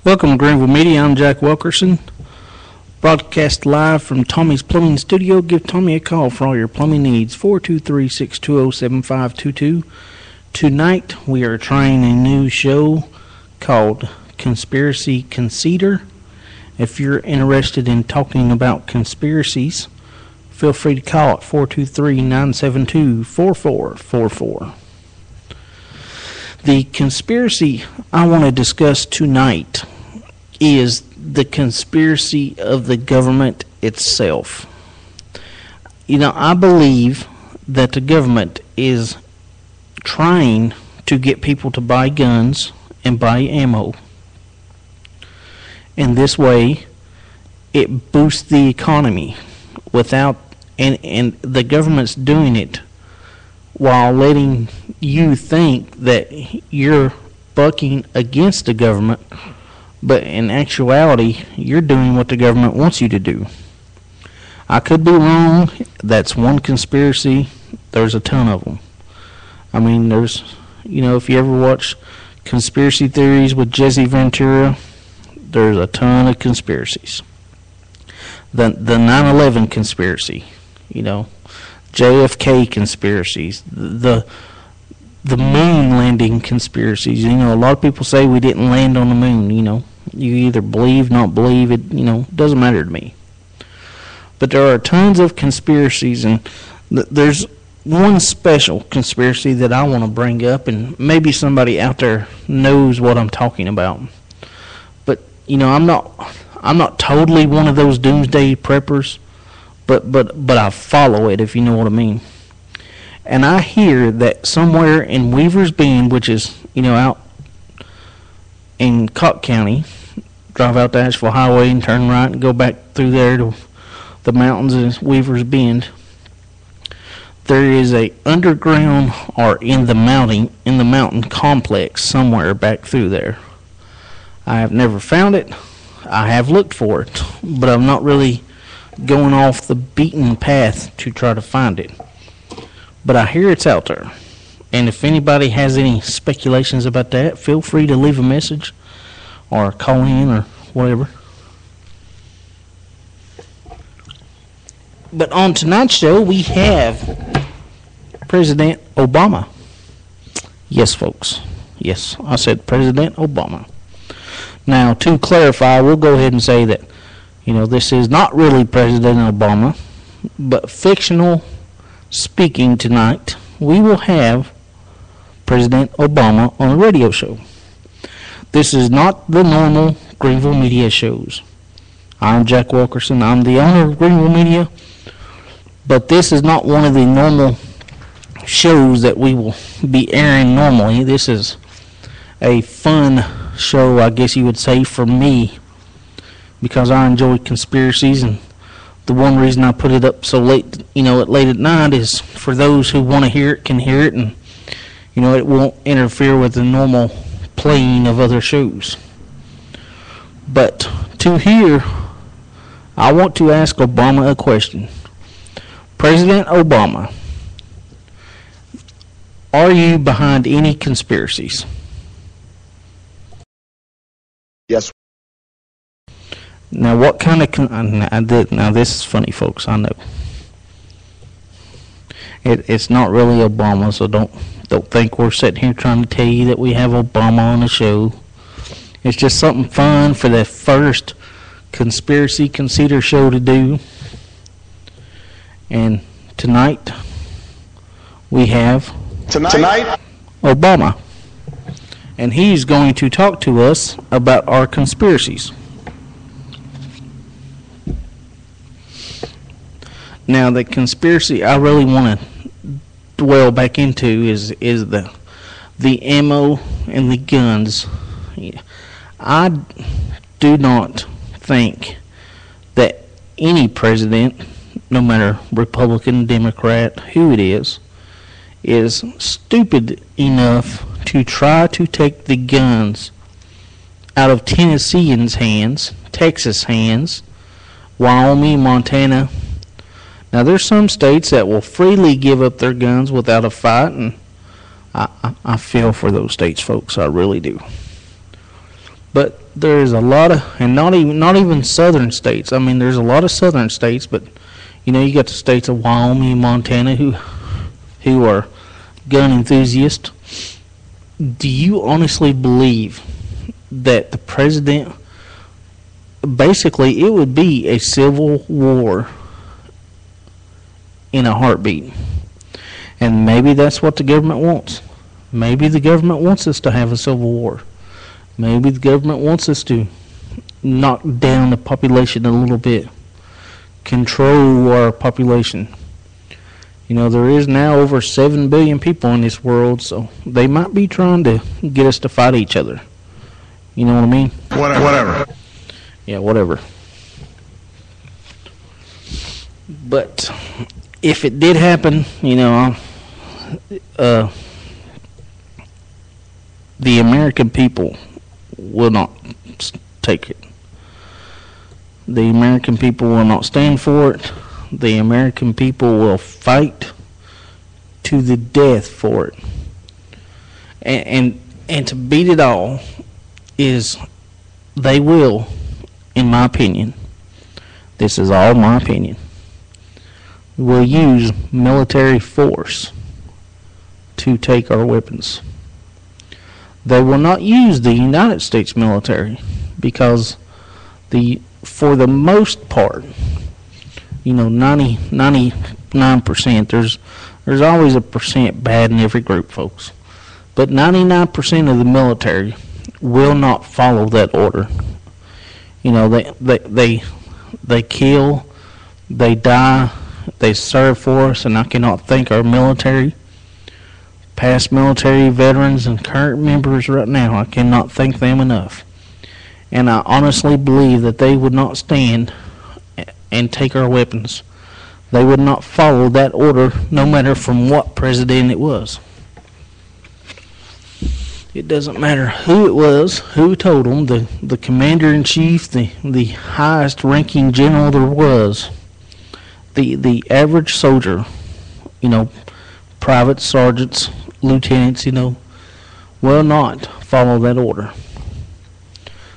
Welcome to Greenville Media. I'm Jack Wilkerson. Broadcast live from Tommy's Plumbing Studio. Give Tommy a call for all your plumbing needs. 423-620-7522. Tonight we are trying a new show called Conspiracy Conceder. If you're interested in talking about conspiracies, feel free to call at 423-972-4444. The conspiracy I want to discuss tonight is the conspiracy of the government itself. You know, I believe that the government is trying to get people to buy guns and buy ammo. And this way, it boosts the economy and the government's doing it while letting you think that you're bucking against the government, but in actuality, you're doing what the government wants you to do. I could be wrong. That's one conspiracy. There's a ton of them. I mean, if you ever watch Conspiracy Theories with Jesse Ventura, there's a ton of conspiracies. The 9/11 conspiracy, JFK conspiracies, the moon landing conspiracies. A lot of people say we didn't land on the moon. You either believe, not believe it. Doesn't matter to me. But there are tons of conspiracies, and there's one special conspiracy that I want to bring up, and maybe somebody out there knows what I'm talking about. But I'm not totally one of those doomsday preppers. But I follow it, if you know what I mean. And I hear that somewhere in Weaver's Bend, which is, out in Cott County, drive out the Asheville Highway and turn right and go back through there to the mountains in Weaver's Bend, there is a underground or in the mountain complex somewhere back through there. I have never found it. I have looked for it, but I'm not really going off the beaten path to try to find it. But I hear it's out there. And if anybody has any speculations about that, feel free to leave a message or call in or whatever. But on tonight's show, we have President Obama. Yes, folks. Yes, I said President Obama. Now, to clarify, we'll go ahead and say that this is not really President Obama, but fictional speaking tonight, we will have President Obama on a radio show. This is not the normal Greenville Media shows. I'm Jack Wilkerson. I'm the owner of Greenville Media, but this is not one of the normal shows that we will be airing normally. This is a fun show, I guess you would say, for me, because I enjoy conspiracies, and the one reason I put it up so late, late at night, is for those who want to hear it can hear it, and it won't interfere with the normal playing of other shows. But to hear, I want to ask Obama a question. President Obama, are you behind any conspiracies? Yes. Now, what kind of now this is funny, folks. I know it's not really Obama, so don't think we're sitting here trying to tell you that we have Obama on the show. It's just something fun for the first Conspiracy Conceder show to do. And tonight we have Obama, and he's going to talk to us about our conspiracies. Now, the conspiracy I really want to dwell back into is the ammo and the guns. I do not think that any president, no matter Republican, Democrat, who it is stupid enough to try to take the guns out of Tennesseans' hands, Texas' hands, Wyoming, Montana. Now, there's some states that will freely give up their guns without a fight, and I feel for those states, folks. I really do. But there is a lot of, and not even southern states. I mean, there's a lot of southern states, but you got the states of Wyoming and Montana who are gun enthusiasts. Do you honestly believe that the president, basically, it would be a civil war in a heartbeat? And maybe that's what the government wants. Maybe the government wants us to have a civil war. Maybe the government wants us to knock down the population a little bit, control our population. There is now over 7 billion people in this world, so they might be trying to get us to fight each other. You know what I mean? Whatever. Yeah, whatever. But if it did happen, the American people will not take it. The American people will not stand for it. The American people will fight to the death for it. And to beat it all is they will, in my opinion, this is all my opinion, will use military force to take our weapons. They will not use the United States military because for the most part, 99%, there's always a percent bad in every group, folks. But 99% of the military will not follow that order. They kill, they die, they serve for us, and I cannot thank our military, past military veterans and current members right now. I cannot thank them enough. And I honestly believe that they would not stand and take our weapons. They would not follow that order, no matter from what president it was. It doesn't matter who it was, who told them, the commander-in-chief, the highest-ranking general there was, the average soldier, private sergeants, lieutenants, will not follow that order.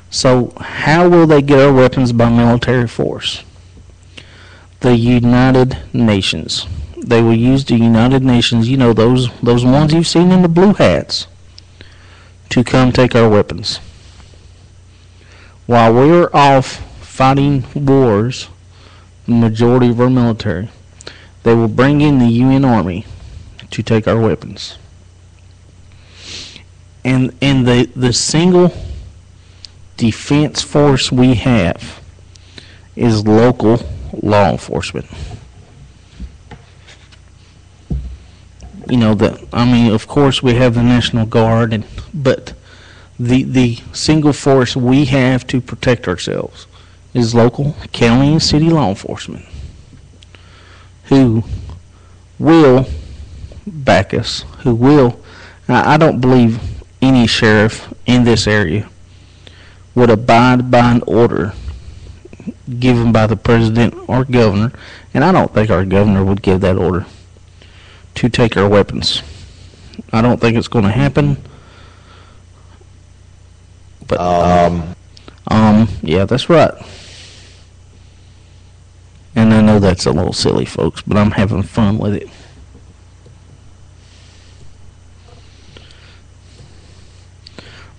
So how will they get our weapons? By military force. The United Nations. They will use the United Nations, those ones you've seen in the blue hats, to come take our weapons. While we're off fighting wars, the majority of our military, they will bring in the UN Army to take our weapons. And the single defense force we have is local law enforcement. Of course we have the National Guard, but the single force we have to protect ourselves is local county and city law enforcement, who will back us, who will. I don't believe any sheriff in this area would abide by an order given by the president or governor, and I don't think our governor would give that order, to take our weapons. I don't think it's going to happen. But yeah, that's right. And I know that's a little silly, folks, but I'm having fun with it.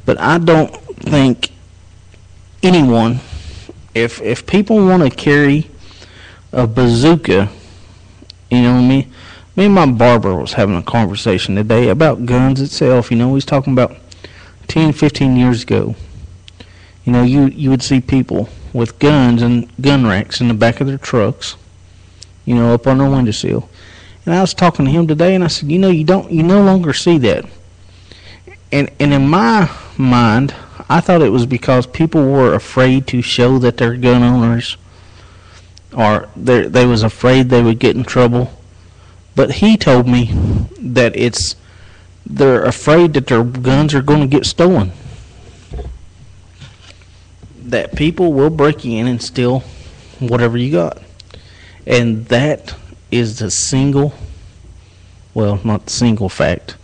But I don't think anyone, if people want to carry a bazooka, me and my barber was having a conversation today about guns itself. We was talking about 10, 15 years ago. You would see people with guns and gun racks in the back of their trucks, up on their windowsill. And I was talking to him today, and I said, you no longer see that. And in my mind, I thought it was because people were afraid to show that they're gun owners, or they was afraid they would get in trouble. But he told me that they're afraid that their guns are going to get stolen. That people will break in and steal whatever you got. And that is the not single fact.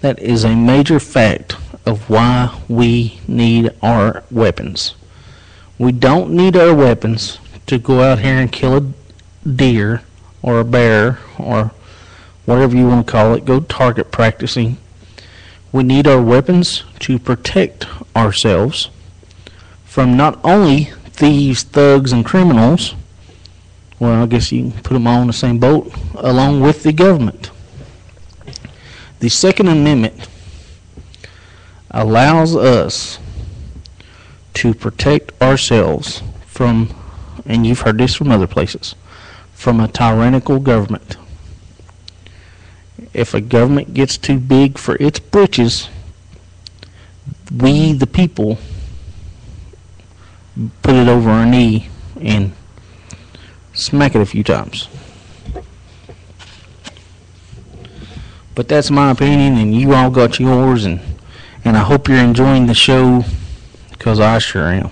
That is a major fact of why we need our weapons. We don't need our weapons to go out here and kill a deer or a bear or whatever you want to call it, go target practicing. We need our weapons to protect ourselves from not only thieves, thugs, and criminals, well, I guess you can put them all in the same boat, along with the government. The Second Amendment allows us to protect ourselves from, and you've heard this from other places, from a tyrannical government. If a government gets too big for its britches, we, the people, put it over our knee and smack it a few times. But that's my opinion, and you all got yours, and I hope you're enjoying the show, because I sure am.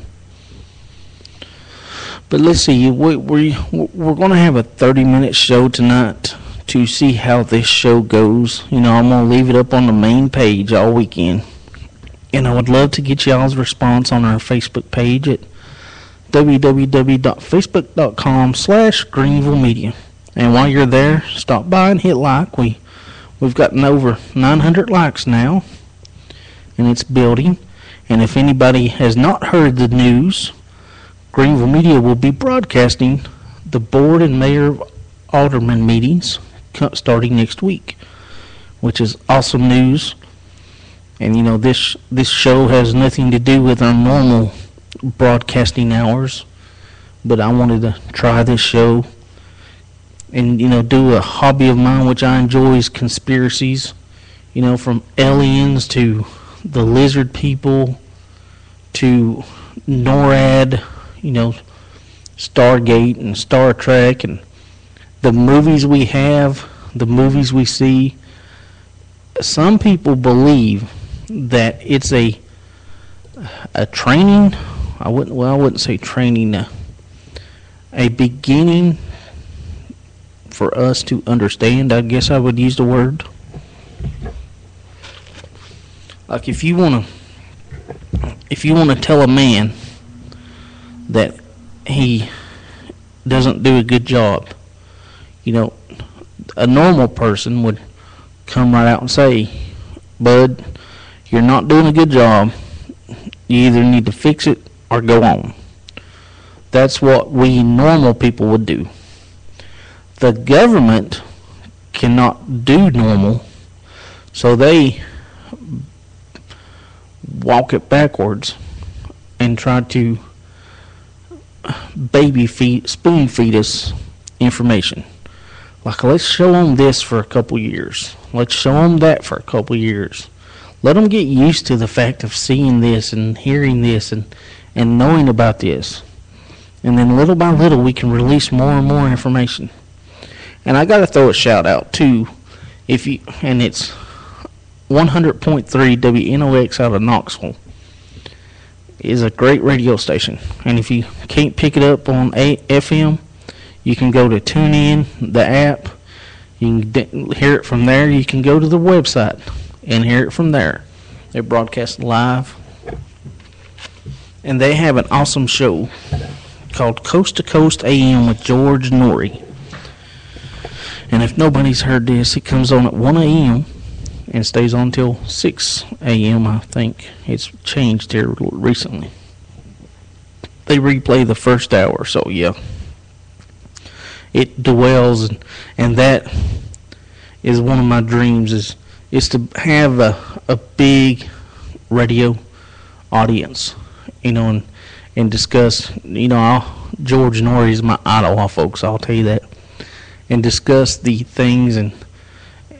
But let's see, we're going to have a 30-minute show tonight to see how this show goes. You know, I'm going to leave it up on the main page all weekend. And I would love to get y'all's response on our Facebook page at www.facebook.com/Greenville Media. And while you're there, stop by and hit like. We've gotten over 900 likes now, and it's building. And if anybody has not heard the news, Greenville Media will be broadcasting the board and mayor alderman meetings starting next week, which is awesome news. And you know, this show has nothing to do with our normal broadcasting hours, but I wanted to try this show and, you know, do a hobby of mine which I enjoy, is conspiracies, you know, from aliens to the lizard people to NORAD, you know, Stargate and Star Trek, and the movies we have, the movies we see. Some people believe that it's a training. I wouldn't say training. A beginning for us to understand. I guess I would use the word. Like if you want to tell a man that he doesn't do a good job, you know, a normal person would come right out and say, "Bud, you're not doing a good job. You either need to fix it or go on." That's what we normal people would do. The government cannot do normal, so they walk it backwards and try to spoon feed us information. Like, let's show them this for a couple years. Let's show them that for a couple years. Let them get used to the fact of seeing this and hearing this and knowing about this. And then little by little we can release more and more information. And I got to throw a shout out too, and it's 100.3 WNOX out of Knoxville. Is a great radio station. And if you can't pick it up on FM, you can go to TuneIn, the app. You can hear it from there. You can go to the website and hear it from there. They broadcast live. And they have an awesome show called Coast to Coast AM with George Norrie. And if nobody's heard this, it comes on at 1 a.m. and stays on till 6 a.m. I think. It's changed here recently. They replay the first hour, so yeah. It dwells, and that is one of my dreams, is to have a big radio audience, you know, and discuss, you know, George Norrie is my idol, folks, I'll tell you that, and discuss the things and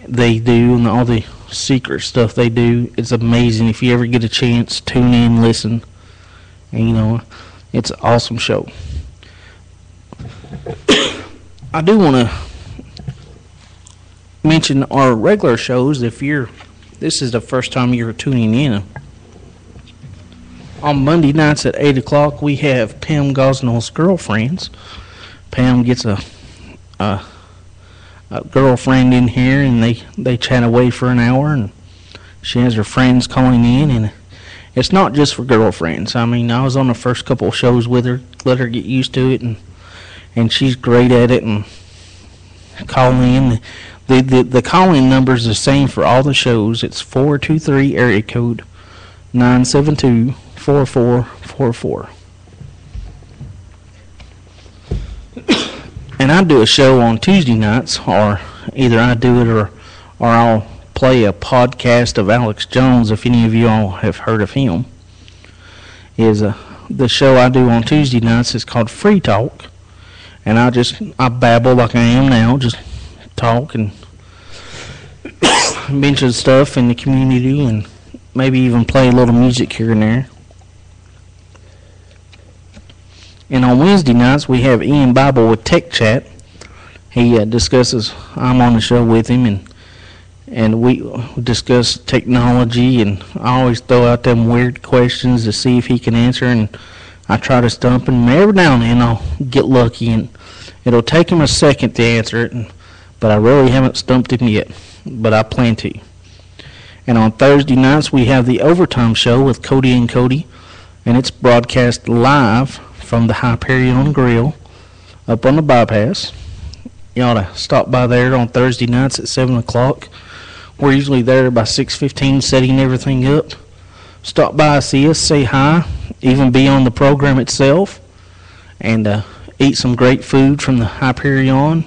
they do and all the secret stuff they do. It's amazing. If you ever get a chance, tune in, listen, and you know, it's an awesome show. I do want to mention our regular shows. If this is the first time you're tuning in, on Monday nights at 8 o'clock, we have Pam Gosnell's Girlfriends. Pam gets a girlfriend in here, and they chat away for an hour and She has her friends calling in, and it's not just for girlfriends. I mean, I was on the first couple of shows with her, let her get used to it, and she's great at it. And call in. The call-in number is the same for all the shows. It's 423 area code 972-4444. And I do a show on Tuesday nights, or either I do it or I'll play a podcast of Alex Jones, if any of you all have heard of him. The show I do on Tuesday nights is called Free Talk, and I babble like I am now, just talk and mention stuff in the community, and maybe even play a little music here and there. And on Wednesday nights, we have Ian Bible with Tech Chat. He discusses, I'm on the show with him, and we discuss technology, and I always throw out them weird questions to see if he can answer, and I try to stump him. Every now and then I'll get lucky, and it'll take him a second to answer it, but I really haven't stumped him yet, but I plan to. And on Thursday nights, we have the Overtime Show with Cody and Cody, and it's broadcast live from the Hyperion Grill up on the bypass. You ought to stop by there on Thursday nights at 7 o'clock. We're usually there by 6:15 setting everything up. Stop by, see us, say hi, even be on the program itself, and eat some great food from the Hyperion.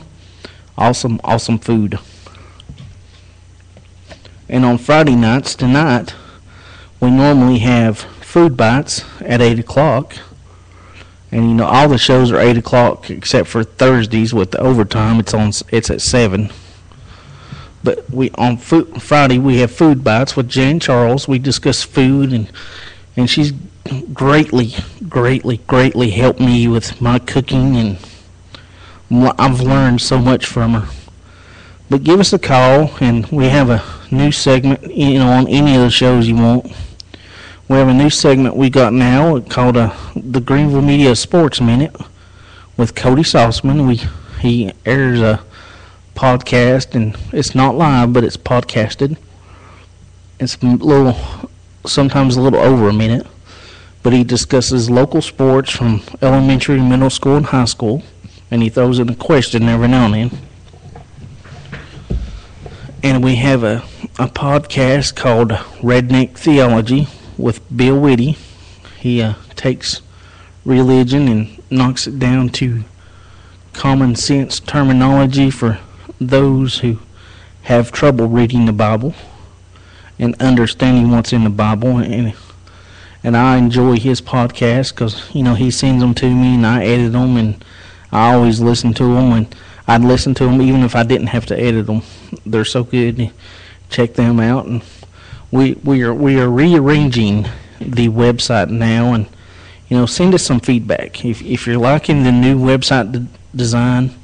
Awesome, awesome food. And on Friday nights, tonight, we normally have Food Bites at 8 o'clock. And all the shows are 8 o'clock except for Thursdays with the overtime. It's at 7. But on Friday we have Food Bites with Jen Charles. We discuss food, and she's greatly helped me with my cooking, and I've learned so much from her. But give us a call, and we have a new segment on any of the shows you want. We have a new segment we got now called the Greenville Media Sports Minute with Cody Sauceman. He airs a podcast, and it's not live, but it's podcasted. It's sometimes a little over a minute, but he discusses local sports from elementary, middle school, and high school, and he throws in a question every now and then. And we have a podcast called Redneck Theology with Bill Whitty. He takes religion and knocks it down to common sense terminology for those who have trouble reading the Bible and understanding what's in the Bible. And I enjoy his podcast because he sends them to me, and I edit them, and I always listen to them, and I'd listen to them even if I didn't have to edit them. They're so good. Check them out. And we are rearranging the website now, and send us some feedback if you're liking the new website design.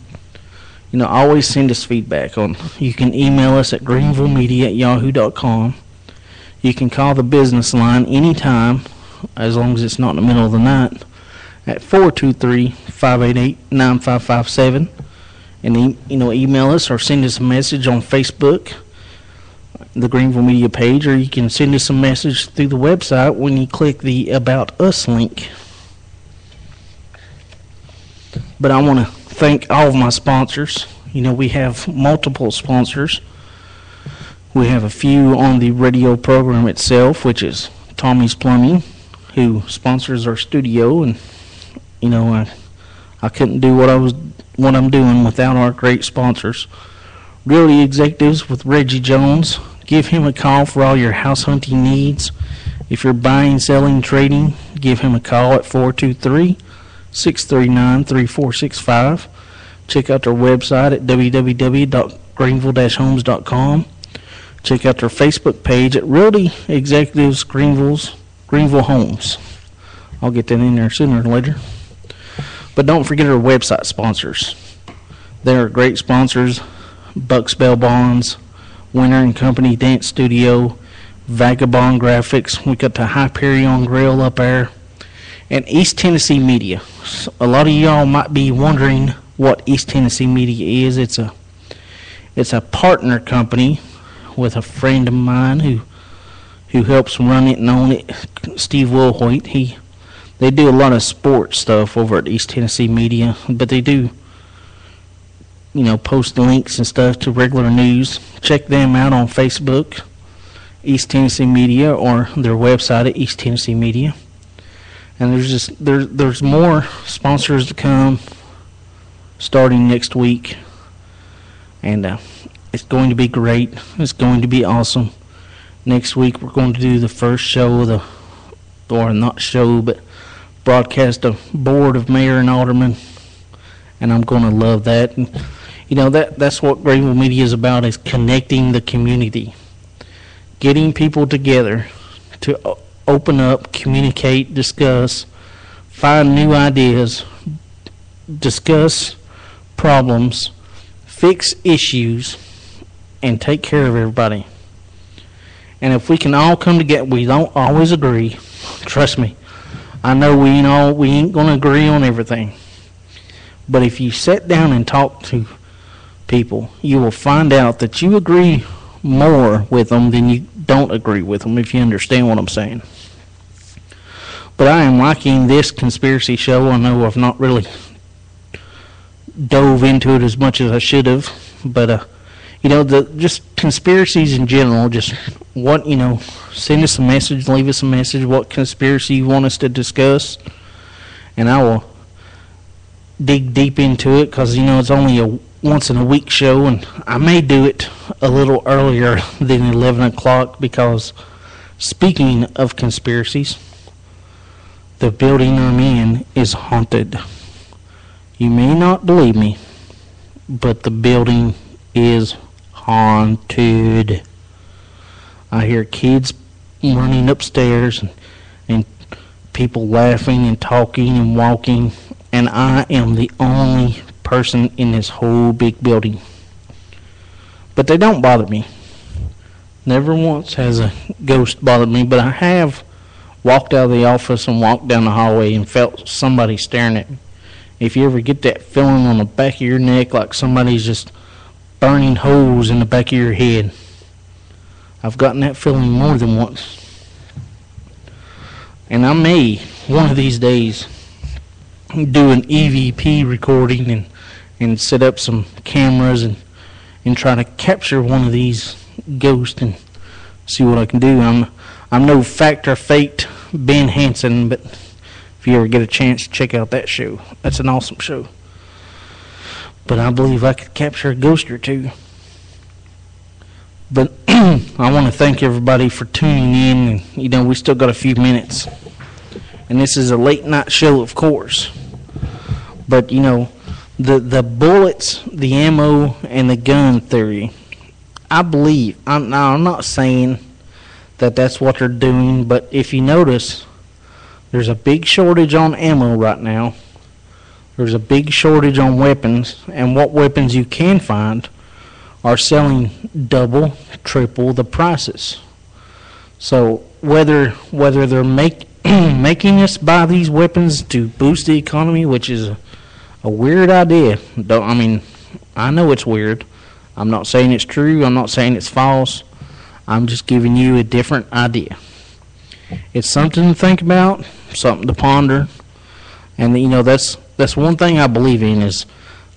Always send us feedback. You can email us at greenvillemedia@yahoo.com. You can call the business line anytime, as long as it's not in the middle of the night, at 423-588-9557. And email us or send us a message on Facebook, the Greenville Media page, or you can send us a message through the website when you click the About Us link. But I want to thank all of my sponsors. We have multiple sponsors. We have a few on the radio program itself, which is Tommy's Plumbing, who sponsors our studio, and I couldn't do what I'm doing without our great sponsors. Realty Executives with Reggie Jones. Give him a call for all your house hunting needs. If you're buying, selling, trading, give him a call at 423-639-3465. Check out their website at www.greenville-homes.com. Check out their Facebook page at Realty Executives Greenville Homes. I'll get that in there sooner or later. But don't forget our website sponsors. They are great sponsors. Bucksbell Bonds, Winter and Company Dance Studio, Vagabond Graphics. We got the Hyperion Grill up there, and East Tennessee Media. So a lot of y'all might be wondering what East Tennessee Media is. It's a partner company with a friend of mine who who helps run it and own it, Steve Wilhoit. They do a lot of sports stuff over at East Tennessee Media, but they do, post links and stuff to regular news. Check them out on Facebook, East Tennessee Media, or their website at East Tennessee Media. And there's more sponsors to come starting next week, and it's going to be great. It's going to be awesome. Next week we're going to do the first show broadcast a board of mayor and aldermen, and I'm going to love that. And that's what Greenville Media is about, is connecting the community, getting people together to open up, communicate, discuss, find new ideas, discuss problems, fix issues, and take care of everybody. And if we can all come together, we don't always agree. Trust me, I know we ain't gonna agree on everything. But if you sit down and talk to people, you will find out that you agree more with them than you don't agree with them, if you understand what I'm saying. But I am liking this conspiracy show. I know I've not really dove into it as much as I should have, but just conspiracies in general, just what, send us a message, leave us a message, what conspiracy you want us to discuss, and I will dig deep into it, because, it's only a once in a week show, and I may do it a little earlier than 11 o'clock, because speaking of conspiracies, the building I'm in is haunted. You may not believe me, but the building is haunted. I hear kids running upstairs and people laughing and talking and walking, and I am the only person in this whole big building. But they don't bother me. Never once has a ghost bothered me, but I have walked out of the office and walked down the hallway and felt somebody staring at me. If you ever get that feeling on the back of your neck like somebody's just burning holes in the back of your head, I've gotten that feeling more than once. And I may, one of these days, do an EVP recording and set up some cameras and try to capture one of these ghosts and see what I can do. I'm no Factor Fate Ben Hansen, but if you ever get a chance, check out that show. That's an awesome show. But I believe I could capture a ghost or two. But I want to thank everybody for tuning in. And, we still got a few minutes. And this is a late night show, of course. But, the bullets, the ammo, and the gun theory, I believe, I'm not saying that that's what they're doing, but if you notice, there's a big shortage on ammo right now. There's a big shortage on weapons, and what weapons you can find are selling double, triple the prices. So whether they're making us buy these weapons to boost the economy, which is a weird idea. I know it's weird. I'm not saying it's true. I'm not saying it's false. I'm just giving you a different idea. It's something to think about, something to ponder, and that's one thing I believe in, is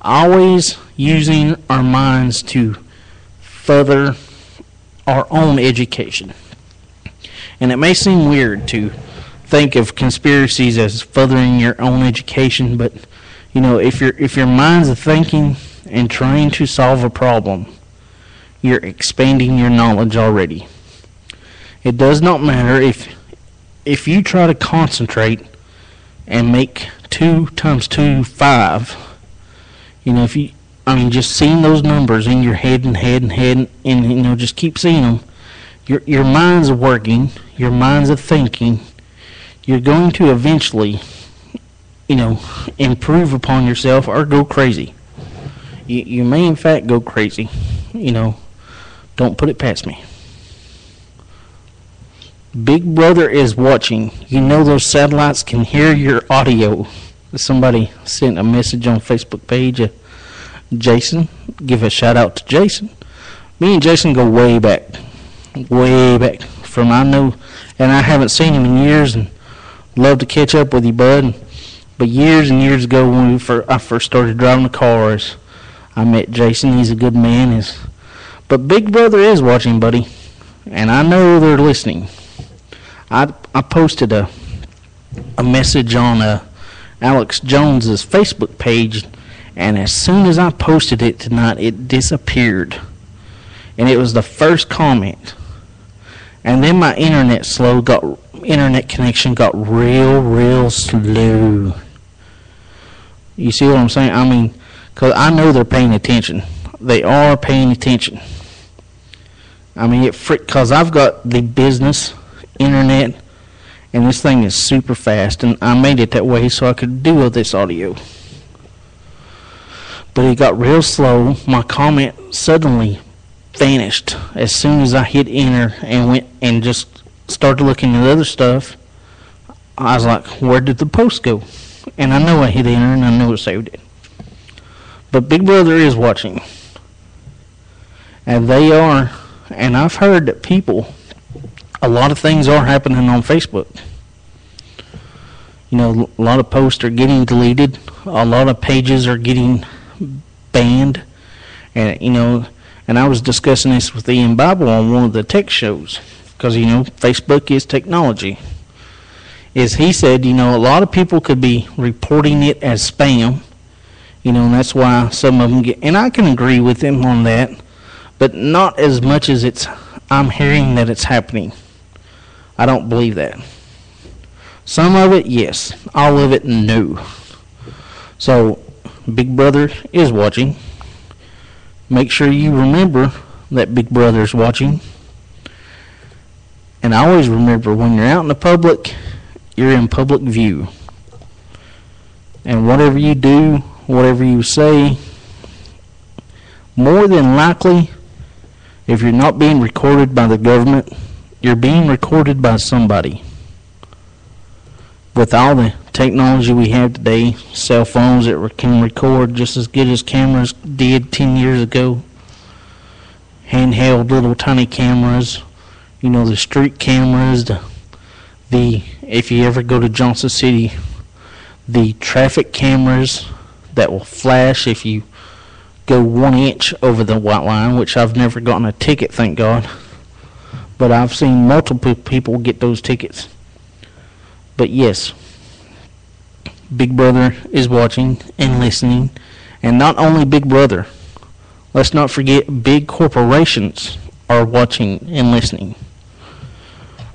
always using our minds to further our own education. And it may seem weird to think of conspiracies as furthering your own education, but if your mind's a thinking and trying to solve a problem, you're expanding your knowledge already. It does not matter if you try to concentrate and make 2 times 2 5. Just seeing those numbers in your head and just keep seeing them. Your mind's working, your mind's a thinking. You're going to eventually, improve upon yourself or go crazy. You may in fact go crazy. Don't put it past me. Big Brother is watching. Those satellites can hear your audio. Somebody sent a message on Facebook page. Jason, give a shout out to Jason. Me and Jason go way back from. I know, and I haven't seen him in years, and love to catch up with you, bud. But years and years ago, when I first started driving the cars, I met Jason. He's a good man. But Big Brother is watching, buddy, and I know they're listening. I posted a message on Alex Jones's Facebook page, and as soon as I posted it tonight, it disappeared. And it was the first comment. And then my internet connection got real slow. You see what I'm saying? I mean, because I know they're paying attention. They are paying attention. I mean, because I've got the business internet, and this thing is super fast, and I made it that way so I could do all this audio. But it got real slow. My comment suddenly vanished as soon as I hit enter and went and just started looking at other stuff. I was like, where did the post go? And I know I hit enter and I know it saved it. But Big Brother is watching. And they are, and I've heard that a lot of things are happening on Facebook. You know, a lot of posts are getting deleted. A lot of pages are getting banned. And, you know, and I was discussing this with Ian Bible on one of the tech shows. Because, you know, Facebook is technology. He said, you know, a lot of people could be reporting it as spam. You know, and that's why some of them get, and I can agree with him on that, but not as much as I'm hearing that it's happening. I don't believe that. Some of it, yes. All of it, no. So, Big Brother is watching. Make sure you remember that Big Brother is watching. And always remember, when you're out in the public, you're in public view. And whatever you do, whatever you say, more than likely, if you're not being recorded by the government, you're being recorded by somebody. With all the technology we have today, cell phones that can record just as good as cameras did 10 years ago, handheld little tiny cameras, you know, the street cameras, if you ever go to Johnson City, the traffic cameras that will flash if you go 1 inch over the white line, which I've never gotten a ticket, thank God. But I've seen multiple people get those tickets. But yes, Big Brother is watching and listening. And not only Big Brother, let's not forget big corporations are watching and listening.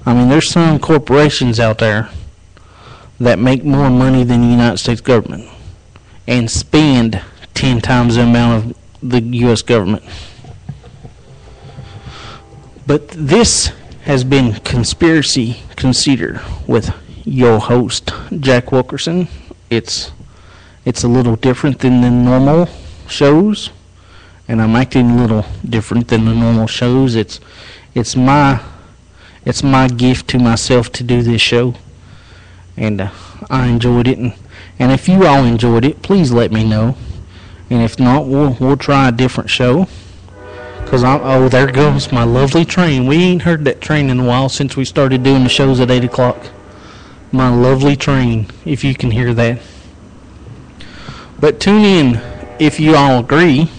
I mean, there's some corporations out there that make more money than the United States government and spend 10 times the amount of the U.S. government. But this has been Conspiracy Conceder with your host, Jack Wilkerson. It's a little different than the normal shows, and I'm acting a little different than the normal shows. It's my gift to myself to do this show, and I enjoyed it. And if you all enjoyed it, please let me know. And if not, we'll try a different show. Cause oh, there goes my lovely train. We ain't heard that train in a while since we started doing the shows at 8 o'clock. My lovely train, if you can hear that. But tune in if you all agree.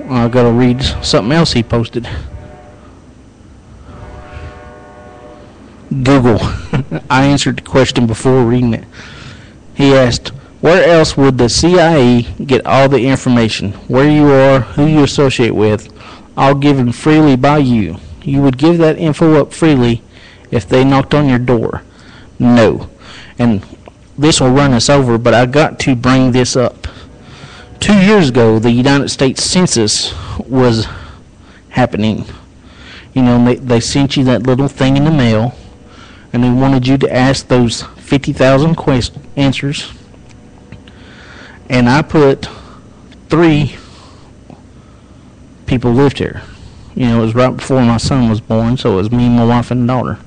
I gotta read something else he posted. Google. I answered the question before reading it. He asked, where else would the CIA get all the information? Where you are, who you associate with, all given freely by you. You would give that info up freely if they knocked on your door. No. And this will run us over, but I got to bring this up. 2 years ago, the United States Census was happening. You know, they sent you that little thing in the mail, and they wanted you to ask those 50,000 answers. And I put 3 people lived here. You know, it was right before my son was born, so it was me, my wife, and daughter.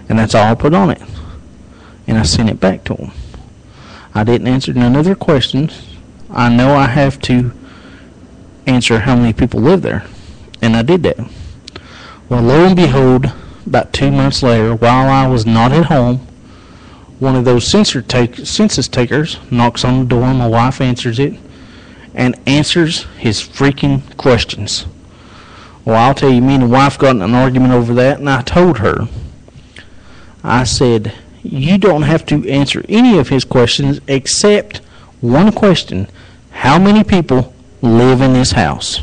And that's all I put on it. And I sent it back to them. I didn't answer none of their questions. I know I have to answer how many people live there. And I did that. Well, lo and behold, about 2 months later, while I was not at home, one of those census takers knocks on the door. My wife answers it and answers his freaking questions. Well, I'll tell you, me and the wife got in an argument over that, and I told her, I said, you don't have to answer any of his questions except one question: how many people live in this house?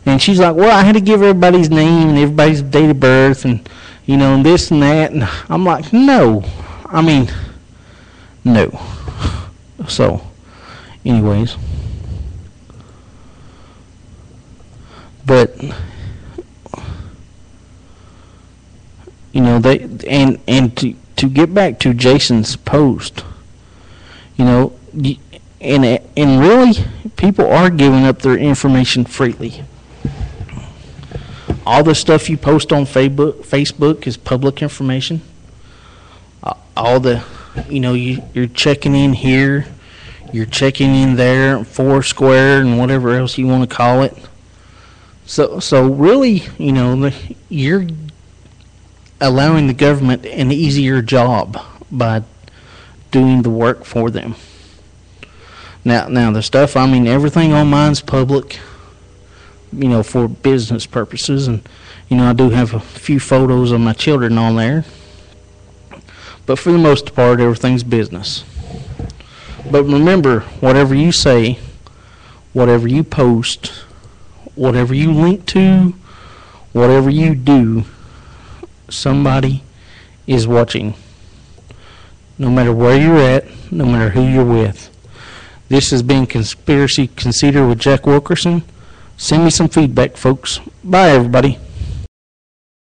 And she's like, well, I had to give everybody's name and everybody's date of birth and, and this and that. And I'm like, no. I mean, no. So, anyways. But, they, and to get back to Jason's post, and really, people are giving up their information freely. All the stuff you post on Facebook is public information. All the, you're checking in here, you're checking in there, Foursquare, and whatever else you want to call it. So really, you're allowing the government an easier job by doing the work for them. Now the stuff, everything on mine's public, for business purposes. And, I do have a few photos of my children on there. But for the most part, everything's business. But remember, whatever you say, whatever you post, whatever you link to, whatever you do, somebody is watching. No matter where you're at, no matter who you're with. This has been Conspiracy Conceder with Jack Wilkerson. Send me some feedback, folks. Bye, everybody.